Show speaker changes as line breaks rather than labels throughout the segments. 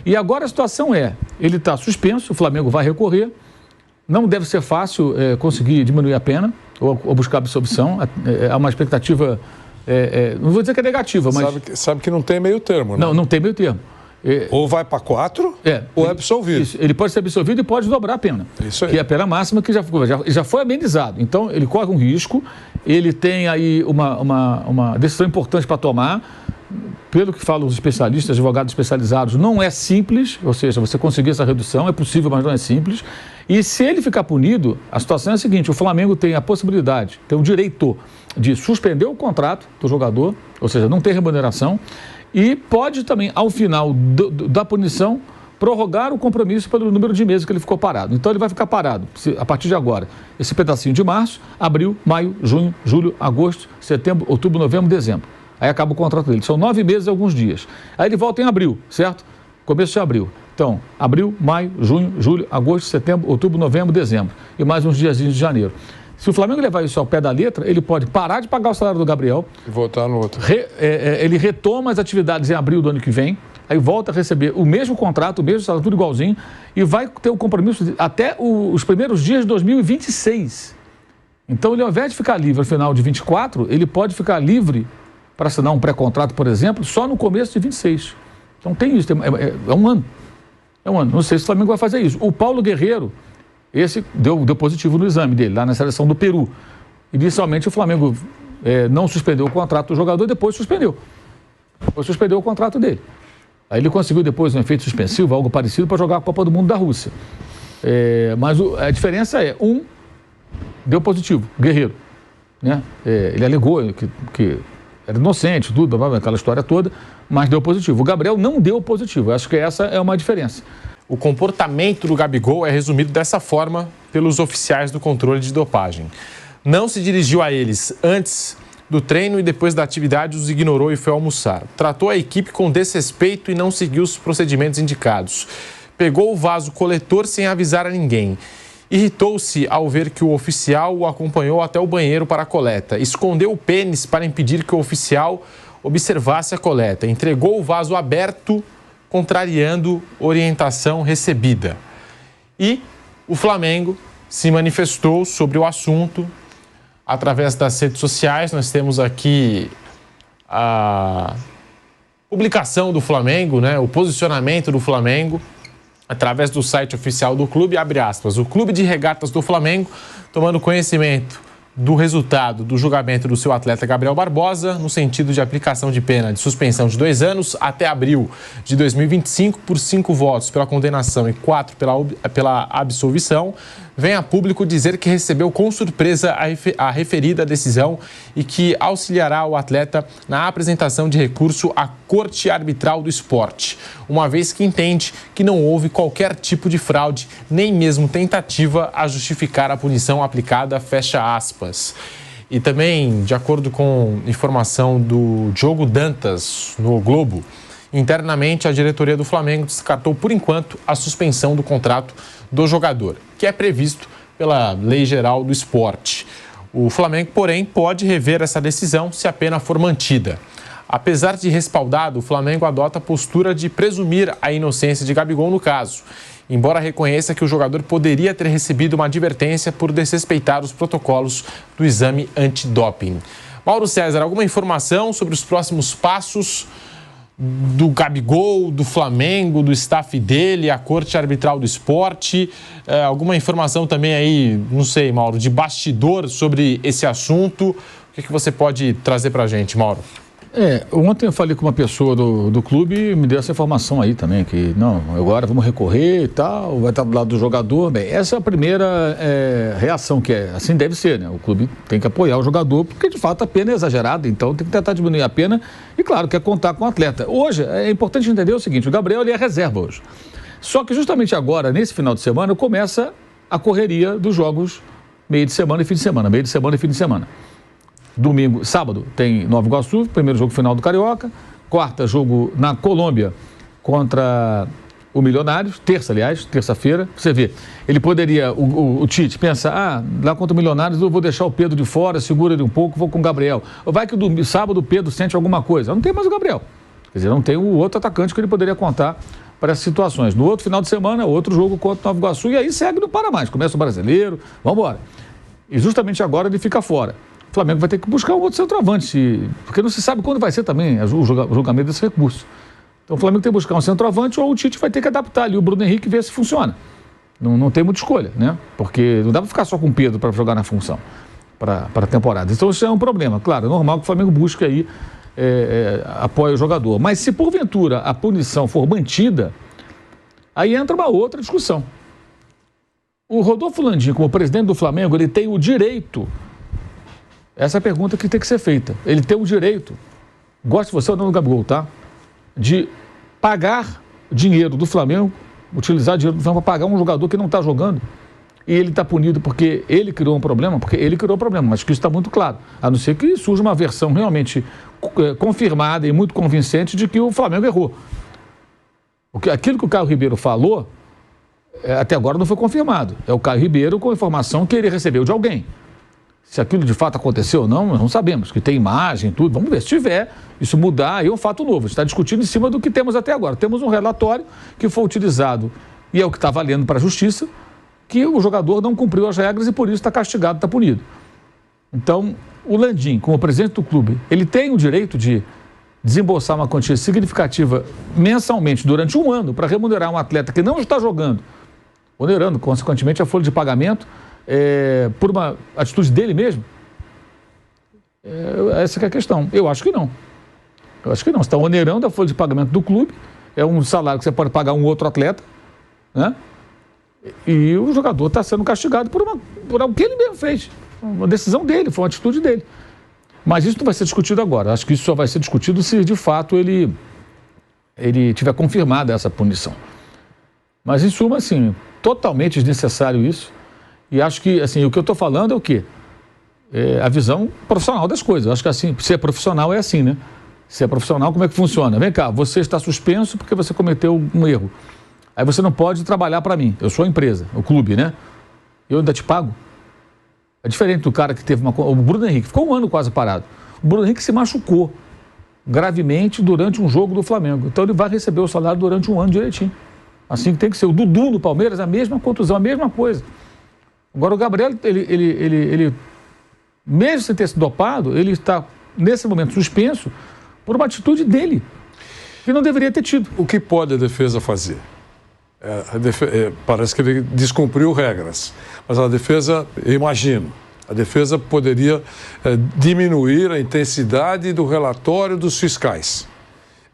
E agora a situação ele está suspenso, o Flamengo vai recorrer, não deve ser fácil conseguir diminuir a pena ou buscar absolvição, há uma expectativa, não vou dizer que é negativa, mas...
Sabe que não tem meio termo, né?
Não tem meio termo.
Ou vai para 4, ou é absolvido.
Isso, ele pode ser absolvido e pode dobrar a pena.
Isso aí.
Que é a pena máxima que já foi amenizado. Então, ele corre um risco, ele tem aí uma decisão importante para tomar. Pelo que falam os especialistas, advogados especializados, não é simples, ou seja, você conseguir essa redução, é possível, mas não é simples. E se ele ficar punido, a situação é a seguinte, o Flamengo tem a possibilidade, tem o direito de suspender o contrato do jogador, ou seja, não ter remuneração, e pode também, ao final da punição, prorrogar o compromisso pelo número de meses que ele ficou parado. Então ele vai ficar parado, a partir de agora, esse pedacinho de março, abril, maio, junho, julho, agosto, setembro, outubro, novembro, dezembro. Aí acaba o contrato dele. São 9 meses e alguns dias. Aí ele volta em abril, certo? Começo de abril. Então, abril, maio, junho, julho, agosto, setembro, outubro, novembro, dezembro. E mais uns diazinhos de janeiro. Se o Flamengo levar isso ao pé da letra, ele pode parar de pagar o salário do Gabriel.
E voltar no outro.
Ele retoma as atividades em abril do ano que vem. Aí volta a receber o mesmo contrato, o mesmo salário, tudo igualzinho. E vai ter o compromisso até os primeiros dias de 2026. Então, ele, ao invés de ficar livre no final de 24, ele pode ficar livre para assinar um pré-contrato, por exemplo, só no começo de 26. Então tem isso, é um ano. É um ano. Não sei se o Flamengo vai fazer isso. O Paulo Guerreiro, esse deu positivo no exame dele, lá na seleção do Peru. Inicialmente o Flamengo não suspendeu o contrato do jogador, depois suspendeu. Depois suspendeu o contrato dele. Aí ele conseguiu depois um efeito suspensivo, algo parecido, para jogar a Copa do Mundo da Rússia. Mas a diferença deu positivo, Guerreiro. Né? Ele alegou que era inocente, tudo, aquela história toda, mas deu positivo. O Gabriel não deu positivo. Acho que essa é uma diferença.
O comportamento do Gabigol é resumido dessa forma pelos oficiais do controle de dopagem. Não se dirigiu a eles antes do treino e depois da atividade os ignorou e foi almoçar. Tratou a equipe com desrespeito e não seguiu os procedimentos indicados. Pegou o vaso coletor sem avisar a ninguém. Irritou-se ao ver que o oficial o acompanhou até o banheiro para a coleta. Escondeu o pênis para impedir que o oficial observasse a coleta. Entregou o vaso aberto, contrariando orientação recebida. E o Flamengo se manifestou sobre o assunto através das redes sociais. Nós temos aqui a publicação do Flamengo, né? O posicionamento do Flamengo. Através do site oficial do clube, abre aspas, o Clube de Regatas do Flamengo, tomando conhecimento do resultado do julgamento do seu atleta Gabriel Barbosa, no sentido de aplicação de pena de suspensão de 2 anos até abril de 2025, por 5 votos pela condenação e 4 pela absolvição, vem a público dizer que recebeu com surpresa a referida decisão e que auxiliará o atleta na apresentação de recurso à Corte Arbitral do Esporte, uma vez que entende que não houve qualquer tipo de fraude, nem mesmo tentativa a justificar a punição aplicada, fecha aspas. E também, de acordo com informação do Diogo Dantas no Globo, internamente a diretoria do Flamengo descartou por enquanto a suspensão do contrato do jogador, que é previsto pela Lei Geral do Esporte. O Flamengo, porém, pode rever essa decisão se a pena for mantida. Apesar de respaldado, o Flamengo adota a postura de presumir a inocência de Gabigol no caso, embora reconheça que o jogador poderia ter recebido uma advertência por desrespeitar os protocolos do exame antidoping. Mauro César, alguma informação sobre os próximos passos do Gabigol, do Flamengo, do staff dele, a Corte Arbitral do Esporte? Alguma informação também aí, não sei, Mauro, de bastidor sobre esse assunto? O que você pode trazer para a gente, Mauro?
Ontem eu falei com uma pessoa do clube e me deu essa informação aí também, que não, agora vamos recorrer e tal, vai estar do lado do jogador. Bem, essa é a primeira reação, que assim deve ser, né? O clube tem que apoiar o jogador, porque de fato a pena é exagerada, então tem que tentar diminuir a pena e, claro, quer contar com o atleta. Hoje, é importante entender o seguinte, o Gabriel ele é reserva hoje. Só que justamente agora, nesse final de semana, começa a correria dos jogos meio de semana e fim de semana, meio de semana e fim de semana. Domingo, sábado tem Nova Iguaçu, primeiro jogo final do Carioca. Quarta, jogo na Colômbia contra o Milionários. Terça-feira. Você vê, ele poderia, o Tite, pensa, lá contra o Milionários eu vou deixar o Pedro de fora, segura ele um pouco, vou com o Gabriel. Ou vai que sábado o Pedro sente alguma coisa. Não tem mais o Gabriel. Quer dizer, não tem o outro atacante que ele poderia contar para essas situações. No outro final de semana, outro jogo contra o Nova Iguaçu, e aí segue, não para mais. Começa o Brasileiro, vamos embora. E justamente agora ele fica fora. O Flamengo vai ter que buscar um outro centroavante, porque não se sabe quando vai ser também o julgamento desse recurso. Então o Flamengo tem que buscar um centroavante ou o Tite vai ter que adaptar ali o Bruno Henrique e ver se funciona. Não tem muita escolha, né? Porque não dá para ficar só com o Pedro para jogar na função, para a temporada. Então isso é um problema. Claro, é normal que o Flamengo busque aí apoie o jogador. Mas se porventura a punição for mantida, aí entra uma outra discussão. O Rodolfo Landim, como presidente do Flamengo, ele tem o direito, essa é a pergunta que tem que ser feita, ele tem o direito, goste você ou não do Gabigol, tá? De pagar dinheiro do Flamengo, utilizar dinheiro do Flamengo para pagar um jogador que não está jogando, e ele está punido porque ele criou um problema, porque ele criou o problema, mas que isso está muito claro, a não ser que surja uma versão realmente confirmada e muito convincente de que o Flamengo errou. Aquilo que o Caio Ribeiro falou, até agora não foi confirmado. É o Caio Ribeiro com a informação que ele recebeu de alguém. Se aquilo de fato aconteceu ou não, nós não sabemos, que tem imagem, tudo. Vamos ver, se tiver, isso mudar, aí é um fato novo. A gente está discutindo em cima do que temos até agora. Temos um relatório que foi utilizado, e é o que está valendo para a justiça, que o jogador não cumpriu as regras e por isso está castigado, está punido. Então, o Landim, como presidente do clube, ele tem o direito de desembolsar uma quantia significativa mensalmente durante um ano para remunerar um atleta que não está jogando, onerando, consequentemente, a folha de pagamento por uma atitude dele mesmo? Essa que é a questão. Eu acho que não. Eu acho que não. Você está onerando a folha de pagamento do clube, é um salário que você pode pagar um outro atleta, né? E o jogador está sendo castigado por algo que ele mesmo fez. Uma decisão dele, foi uma atitude dele. Mas isso não vai ser discutido agora. Acho que isso só vai ser discutido se, de fato, ele tiver confirmada essa punição. Mas, em suma, assim, totalmente desnecessário isso. E acho que, assim, o que eu estou falando é o quê? A visão profissional das coisas. Eu acho que, assim, se é profissional, é assim, né? Se é profissional, como é que funciona? Vem cá, você está suspenso porque você cometeu um erro. Aí você não pode trabalhar para mim. Eu sou a empresa, o clube, né? Eu ainda te pago. É diferente do cara que teve o Bruno Henrique ficou um ano quase parado. O Bruno Henrique se machucou gravemente durante um jogo do Flamengo. Então ele vai receber o salário durante um ano direitinho. Assim que tem que ser. O Dudu no Palmeiras, a mesma contusão, a mesma coisa. Agora o Gabriel, ele mesmo sem ter se dopado, ele está, nesse momento, suspenso por uma atitude dele, que não deveria ter tido.
O que pode a defesa fazer? Parece que ele descumpriu regras, mas a defesa, imagino, a defesa poderia diminuir a intensidade do relatório dos fiscais.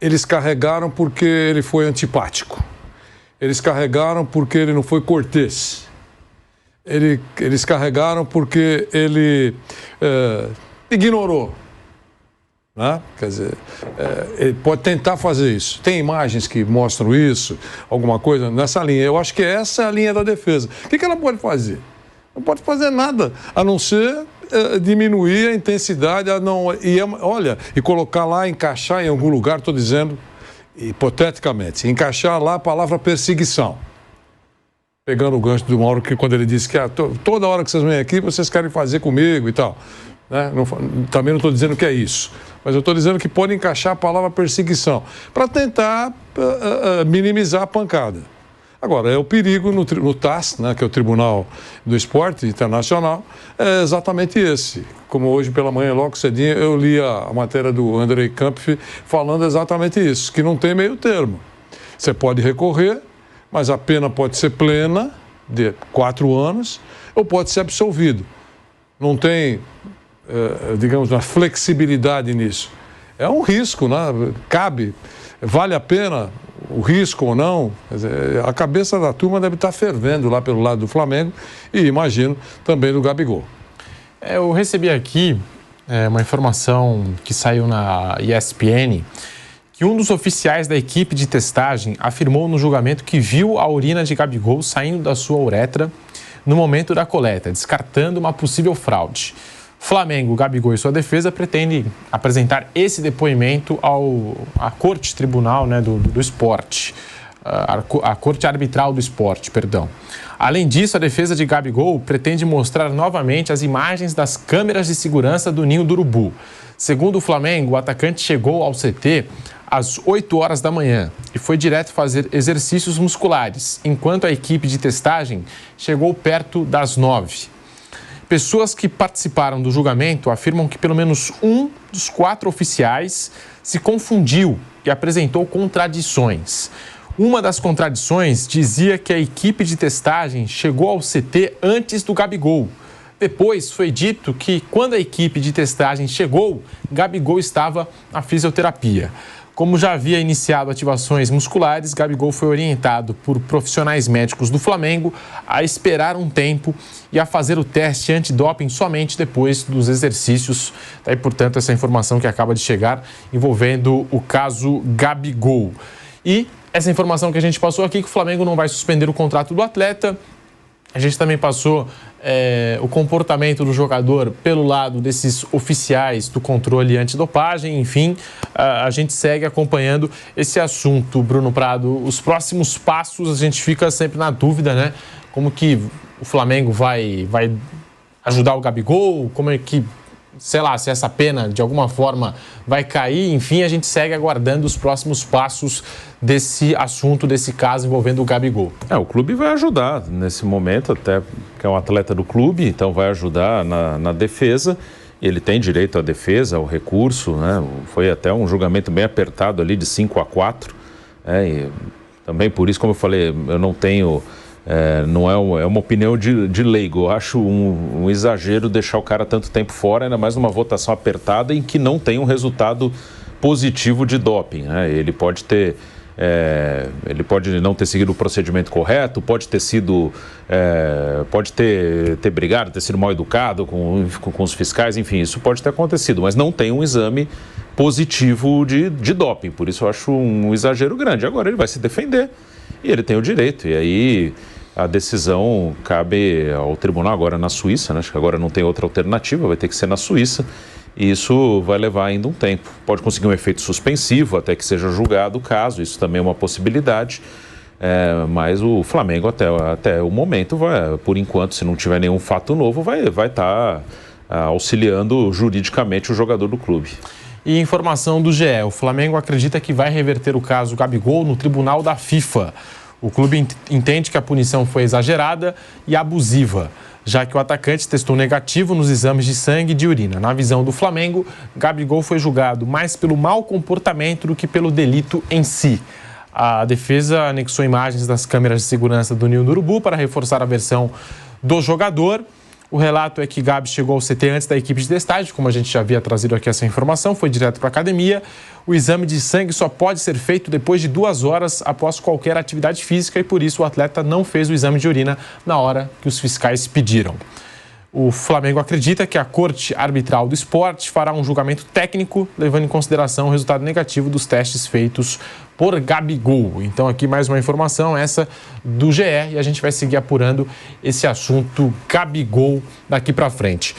Eles carregaram porque ele foi antipático, eles carregaram porque ele não foi cortês, eles carregaram porque ele ignorou. Né? Quer dizer, ele pode tentar fazer isso. Tem imagens que mostram isso, alguma coisa nessa linha. Eu acho que essa é a linha da defesa. O que ela pode fazer? Não pode fazer nada, a não ser diminuir a intensidade, e colocar lá, encaixar em algum lugar, estou dizendo, hipoteticamente, encaixar lá a palavra perseguição. Pegando o gancho do Mauro, que quando ele disse que toda hora que vocês vêm aqui, vocês querem fazer comigo e tal. Né? Também não estou dizendo que é isso, mas eu estou dizendo que pode encaixar a palavra perseguição para tentar minimizar a pancada. Agora, o perigo no TAS, né, que é o Tribunal do Esporte Internacional, é exatamente esse. Como hoje pela manhã, logo cedinho, eu li a matéria do Andrei Kampf falando exatamente isso, que não tem meio termo. Você pode recorrer, mas a pena pode ser plena, de 4 anos, ou pode ser absolvido. Não tem, digamos, uma flexibilidade nisso. É um risco, né? Cabe, vale a pena o risco ou não? Quer dizer, a cabeça da turma deve estar fervendo lá pelo lado do Flamengo e, imagino, também do Gabigol.
Eu recebi aqui uma informação que saiu na ESPN, que um dos oficiais da equipe de testagem afirmou no julgamento que viu a urina de Gabigol saindo da sua uretra no momento da coleta, descartando uma possível fraude. Flamengo, Gabigol e sua defesa pretendem apresentar esse depoimento à Corte Tribunal, né, do Esporte, a Corte Arbitral do Esporte, perdão. Além disso, a defesa de Gabigol pretende mostrar novamente as imagens das câmeras de segurança do Ninho do Urubu. Segundo o Flamengo, o atacante chegou ao CT às 8 horas da manhã e foi direto fazer exercícios musculares, enquanto a equipe de testagem chegou perto das 9. Pessoas que participaram do julgamento afirmam que pelo menos um dos 4 oficiais se confundiu e apresentou contradições. Uma das contradições dizia que a equipe de testagem chegou ao CT antes do Gabigol. Depois foi dito que quando a equipe de testagem chegou, Gabigol estava na fisioterapia. Como já havia iniciado ativações musculares, Gabigol foi orientado por profissionais médicos do Flamengo a esperar um tempo e a fazer o teste antidoping somente depois dos exercícios. Daí, portanto, essa informação que acaba de chegar envolvendo o caso Gabigol. E essa informação que a gente passou aqui, que o Flamengo não vai suspender o contrato do atleta. A gente também passou o comportamento do jogador pelo lado desses oficiais do controle antidopagem. Enfim, a gente segue acompanhando esse assunto, Bruno Prado. Os próximos passos, a gente fica sempre na dúvida, né? Como que o Flamengo vai ajudar o Gabigol? Como é que, sei lá, se essa pena de alguma forma vai cair? Enfim, a gente segue aguardando os próximos passos desse assunto, desse caso envolvendo o Gabigol.
O clube vai ajudar nesse momento, até que é um atleta do clube, então vai ajudar na defesa. Ele tem direito à defesa, ao recurso, né? Foi até um julgamento bem apertado ali de 5-4. E também por isso, como eu falei, eu não tenho... não é uma opinião de leigo. Eu acho um exagero deixar o cara tanto tempo fora, ainda mais numa votação apertada em que não tem um resultado positivo de doping, né? Ele pode ter... ele pode não ter seguido o procedimento correto, pode ter sido... pode ter brigado, ter sido mal educado com os fiscais, enfim, isso pode ter acontecido, mas não tem um exame positivo de doping. Por isso eu acho um exagero grande. Agora ele vai se defender e ele tem o direito. E aí a decisão cabe ao tribunal agora na Suíça, né? Acho que agora não tem outra alternativa, vai ter que ser na Suíça. E isso vai levar ainda um tempo. Pode conseguir um efeito suspensivo até que seja julgado o caso, isso também é uma possibilidade. Mas o Flamengo até o momento, por enquanto, se não tiver nenhum fato novo, vai estar auxiliando juridicamente o jogador do clube.
E informação do GE, o Flamengo acredita que vai reverter o caso Gabigol no tribunal da FIFA. O clube entende que a punição foi exagerada e abusiva, já que o atacante testou negativo nos exames de sangue e de urina. Na visão do Flamengo, Gabigol foi julgado mais pelo mau comportamento do que pelo delito em si. A defesa anexou imagens das câmeras de segurança do Ninho do Urubu para reforçar a versão do jogador. O relato é que Gabi chegou ao CT antes da equipe de testagem, como a gente já havia trazido aqui essa informação, foi direto para a academia. O exame de sangue só pode ser feito depois de 2 horas após qualquer atividade física e por isso o atleta não fez o exame de urina na hora que os fiscais pediram. O Flamengo acredita que a Corte Arbitral do Esporte fará um julgamento técnico, levando em consideração o resultado negativo dos testes feitos por Gabigol. Então aqui mais uma informação, essa do GE, e a gente vai seguir apurando esse assunto Gabigol daqui para frente.